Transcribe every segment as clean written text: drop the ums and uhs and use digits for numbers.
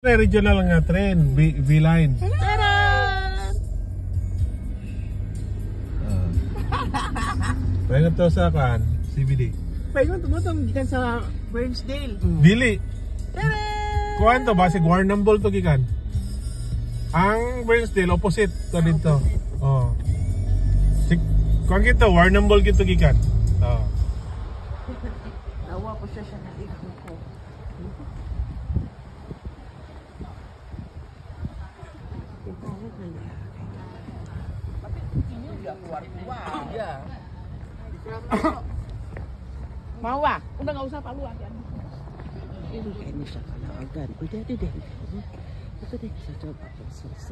Regional nga train, V-Line. Pahingon to sa kan, CBD. Pahingon tumutong gikan sa Burnsdale. Dili. Kuan to basig Warrnambool to gikan. Ang Burnsdale opposite to dito. Oh. Kuan kita Warrnambool gito gikan. Oh. Nawa ko siya na ikaw ko. Mawa, udah nggak usah palu aja. Ini kayaknya sakala agan. Udah deh. Ito deh sa 12 Apostles.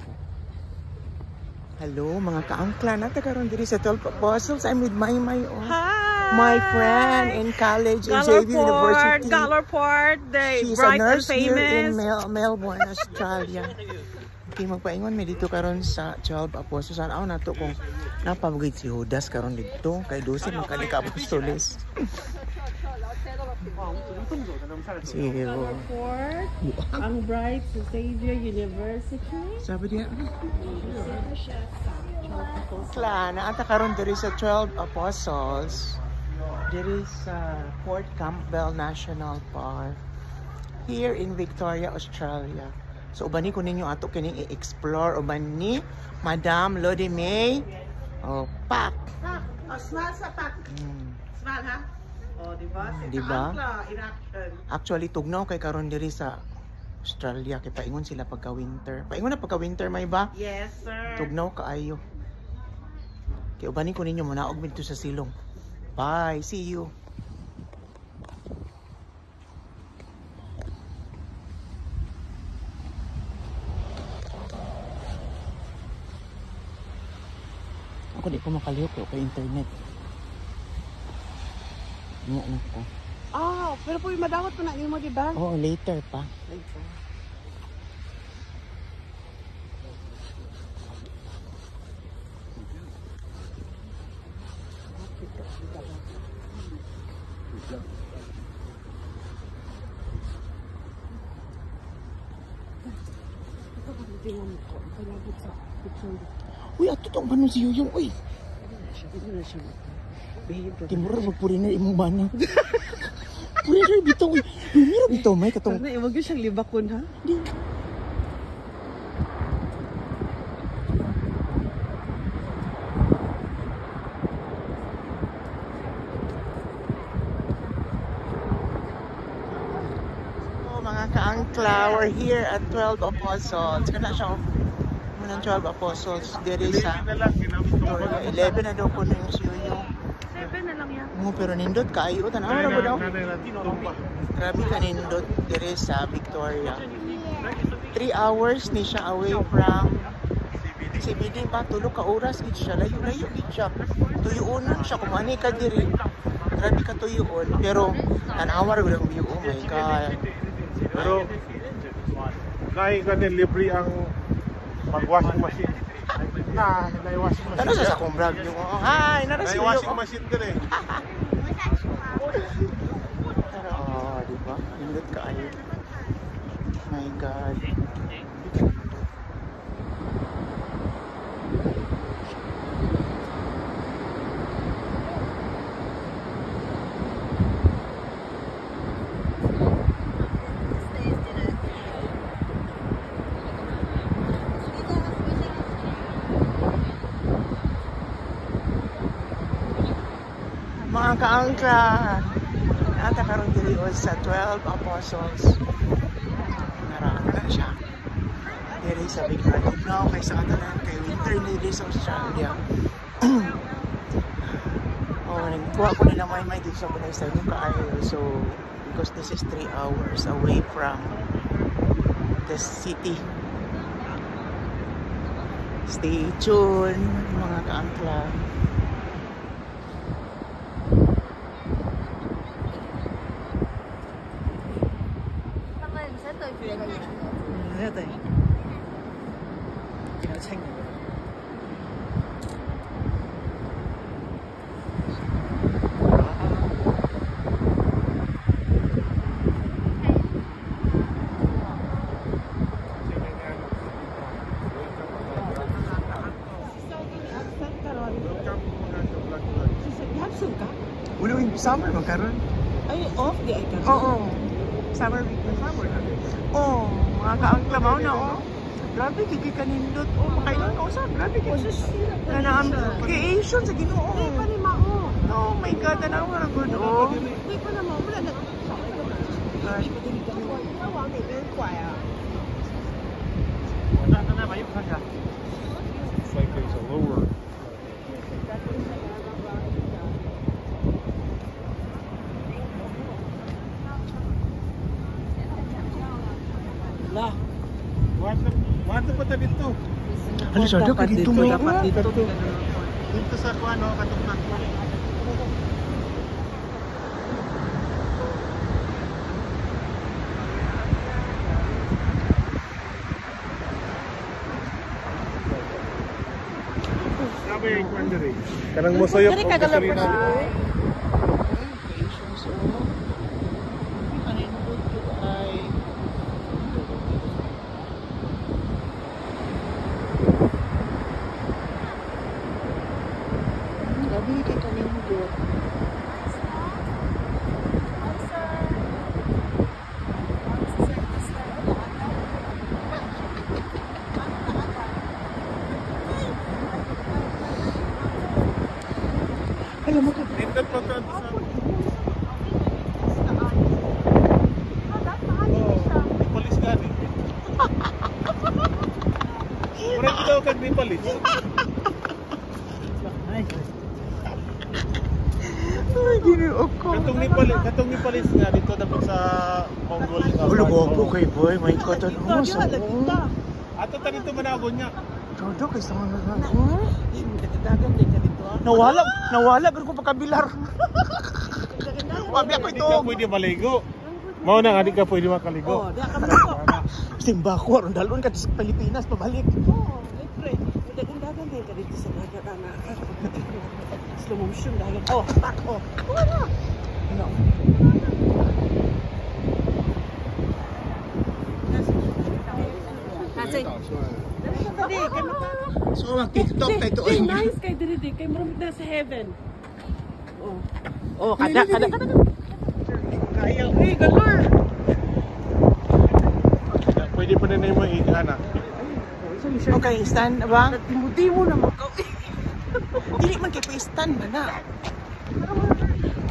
Hello mga kaangkla, nagkakaroon diri sa 12 Apostles. I'm with my my friend in college in JV University. Gallerport, the She's a bright nurse and here famous. in Melbourne, Australia. Okay, magpaingon may dito karon sa 12 Apostles. Ano na to kung napamugid si Judas karon dito kay 12 magkalika apostoles. Gallerport, ang Bright sa Xavier University. Sabi niya, Kla, naata karon diri sa 12 Apostles. Diri sa Port Campbell National Park here in Victoria, Australia. So ubani ko ninyo ato kining i-explore uban ni Madam Lodi May. Oh, pak. Smile sa pak. Smile ha? Oh, diba? Diba? In action. Actually tugnaw kay karon diri sa Australia kay paingon sila pagka winter. Paingon na pagka winter may ba? Yes, sir. Tugnaw kaayo. Kay ubani ko ninyo muna og dito sa silong. Bye, see you. Ako di ko makalihok kay internet. Nga na ko. Ah, pero po yung madawat po na yun mo, diba? Oo, later pa. Later. Uy, ato tong panon si Yuyong, uy. Timura magpuriner imong bana. Puriner bitaw, uy. Puriner bitaw, may katong... Ano, iwag yun siyang libakon, ha? Di. Mga kaangkla, we're here at 12 Apostles. Kana siya ng 12 Apostles. Diri sa 11 na daw po na yung siyo. 7 na lang yan. Pero nindot kaayo. Tanaw na po daw. Grabe ka nindot diri sa Victoria. 3 hours ni siya away from CBD pa. Tulog ka oras. Siya layo-layo. Tuyuon siya. Kumani ka diri. Grabe ka tuyuon. Pero tanawar ko lang view. Oh my God. Pero nahi kanin libre ang mag-washing machine. Washing machine. Ano sa akong vlog yung hi, narasi washing machine din eh. Pero di ba? Indot ka ayo. My God. Mga kaangkla, nata karon diri sa 12 Apostles. Naraan na siya. Diri sa Victoria. Now, kay sa katanan, kay winter diri sa Australia. Nagkuha ko nila may dito sa Bunay sa Nukaayo. So, because this is 3 hours away from the city. Stay tuned, mga kaangkla. 해야 돼. 그냥 챙겨. Summer magkaroon. Ay, off di ay ka. Oo. Summer week. Oo. Mga kaangkla mo na oh. Grabe, kiki kanindot. Oh, makailan ka usap. Grabe, kiki. Kanaan, creation sa Ginoo. Ay, pa ni Mao. Oh my God, ano nga na good, oh. Hindi pa na Mao. Wala na. It's like there's a lower. Lah. Wato pa ta dito. Ano sa ka dito mo? Dapat dito. Dito sa kuano katong tatlo. Sabi ko andiri. Kanang mosoyok Diri og ka gasolina. Creations, oh. Kanindot ko ay... Grabe, kay kanindot. Alam mo, Nindot pa to sa polis gani. Ora daw kag ni polis. ay, ginoo ko. Katong ni polis nga dito dapat sa Mongol. Ulo ko kay boy, may cotton Dito, hose. di kita. Ato ta dito managon niya. Todo kay sa mga Dagan din ka dito. Nawala gud ko pagkabilar. Wabi ako Hindi ito. ka pwede maligo. Mao na nga di ka pwede makaligo. Oh, di ka dito. Simba ko aron dalon ka sa Pilipinas pabalik. Oh, libre. Dagan din ka dito sa dagat ana. Slow motion dagan. Oh, back oh. Wala. No. Kasi So mag TikTok kay to. nice kay diri kay murag na sa heaven. Oh. Oh, kada. Ayaw ni galor. Pwede pa din mo ana. Okay, stand ba? Timo na makaw. Dili man kay stand ba na.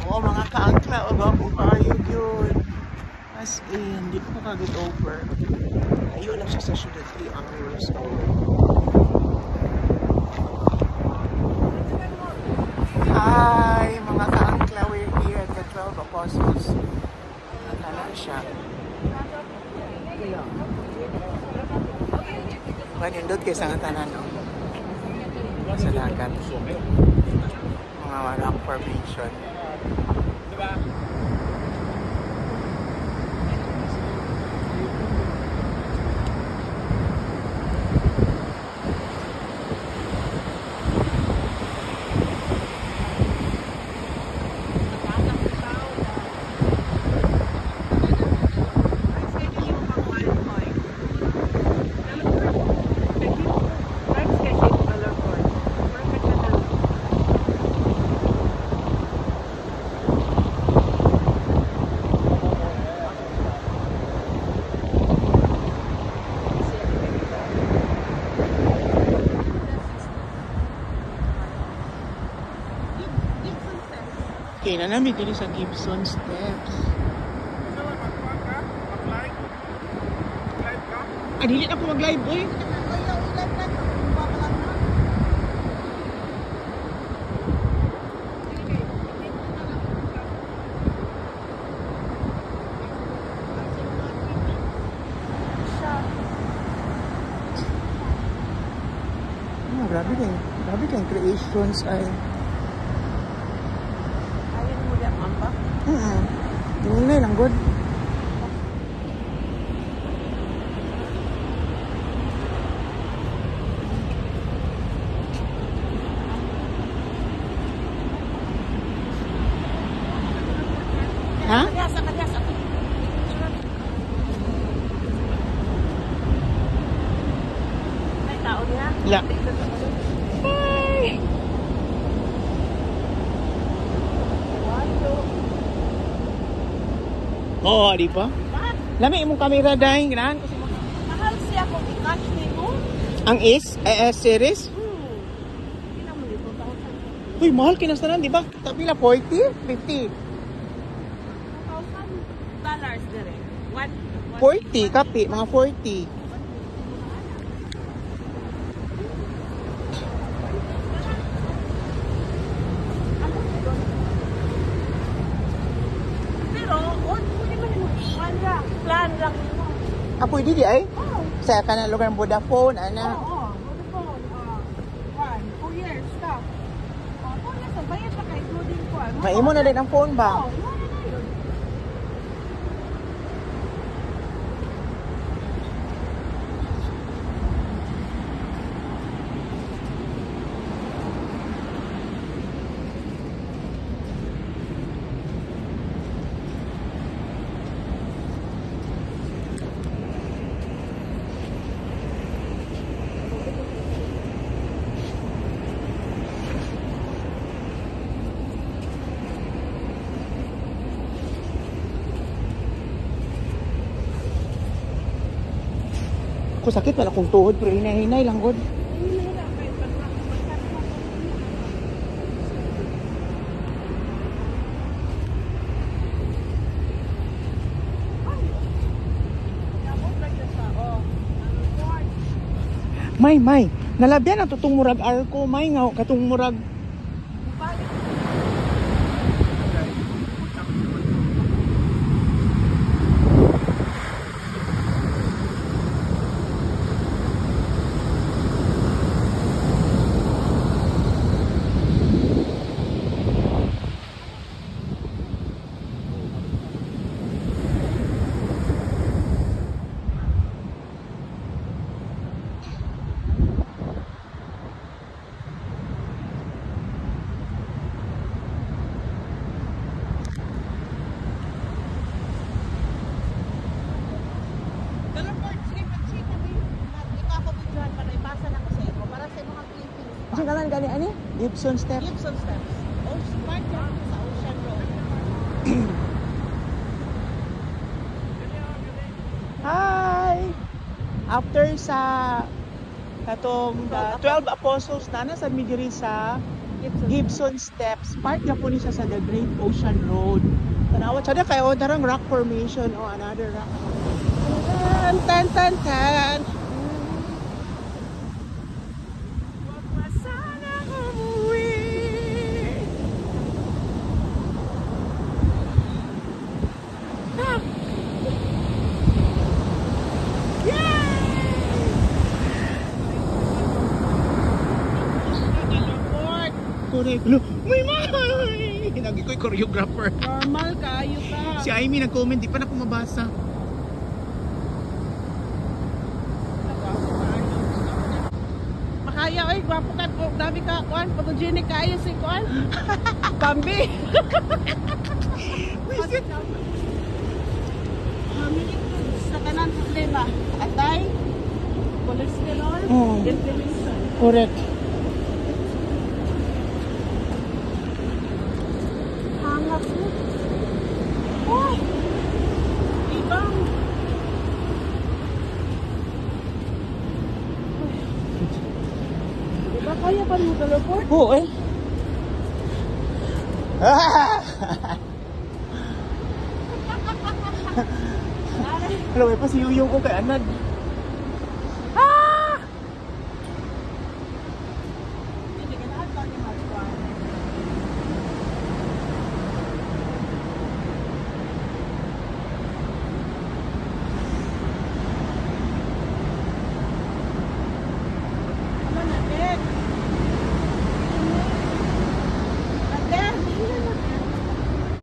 Oh, mga kaangkla o ba kayo yun. As in, di ko makagot over. Ayaw lang siya sa syudad 3 hours. Hi, mga kaangkla. We're here at the 12 Apostles. Nakala siya. Manindot kayo sa tanan, no? Sa dagat. Mga rock formation. Okay, nanami dito sa Gibson Steps. Dili na ako mag-live, boy. Grabe din. Grabe kayong creations ay... Tingnan lang, good. Ha? Kadiasa. May tao niya? La. Hi! Oo, di ba? Lami imong camera dahil ganahan ko si mga. Mahal siya kung i-catch nimo. Ang S series? Hindi naman ito. Uy, mahal kinastanan, di ba? Tapila 40? 50? $2,000 dire. 40, kapi, mga 40. Pero, pwede man mo. Plan lang mo. Apoy di ay? Oh. Sa kanang lugar ng Vodafone, ana. Oo. Vodafone. 2 years stop. 2 years. Bayad pa kay including ko. Maimo na din ang phone ba? Oo. Wala na yun. Ako sakit wala kong tuhod pero hinay-hinay lang god. May, nalabyan ang tutong murag arko, may nga katong murag. Singkalan gani ani? Gibson Steps. Gibson Steps. Park yan sa Ocean Road. Hi! After sa katong 12 Apostles na sa midiri sa Gibson Steps, park na po niya sa the Great Ocean Road. Tanawa siya na kayo, darang rock formation o another rock. Tan tan tan. Correct. Look, may may! Hinagi ko'y choreographer. Normal kayo ka. Si Amy nag-comment, di pa na ko mabasa. Makaya, oy, gwapo ka. Dami ka, kuan. Photogenic kayo si kuan. Bambi. Wisit. Sa kanan problema. Atay, cholesterol, inflammation. Correct. Hangat mo. Oh! Ibang. Diba kaya pa mo teleport? Oo eh. Alam mo pa si Yuyo ko kay Anad.